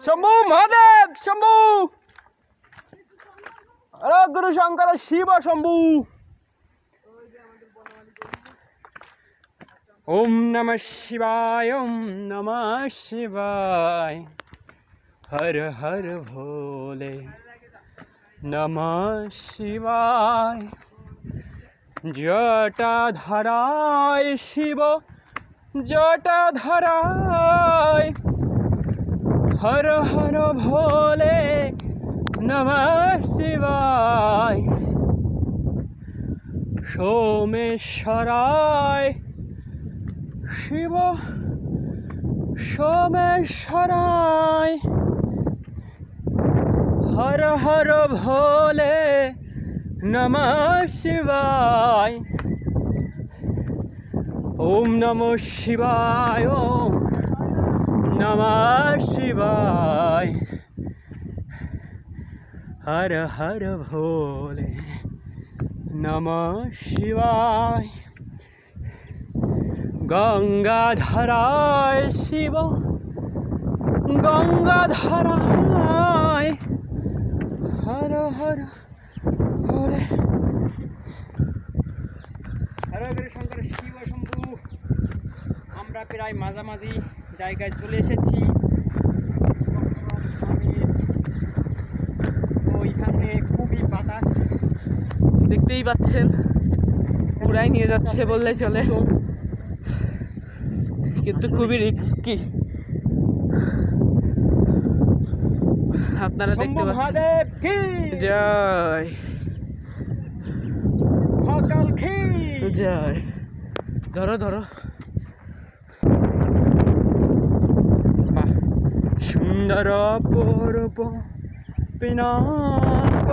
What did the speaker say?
शंभू महादेव शंभू अरे गुरु शंकर शिव शंभू ओम नमः शिवाय हर हर भोले नमः शिवाय जटाधराय शिव जटाधराय हर हर भोले नमः शिवाय सोमेश्वराय शिव सोमेश्वराय हर हर भोले नमः शिवाय ओम नमो शिवाय ओम नमः शिवाय हर हर भोले नमः शिवाय गंगाधराय शिव गंगाधराय हर हर भोले हर गुरु शंकर शिव शंभू আমরা প্রায় মাঝামাঝি জায়গায় চলে এসেছি তো এখানে খুবই বাতাস দেখতেই পাচ্ছেন পুরাই নিয়ে যাচ্ছে বললে চলে কিন্তু খুবই রিস্কি আপনারা দেখতে পাচ্ছেন জয় সকাল কি জয় ধরো ধরো সুন্দর অপূর্ব পিনাক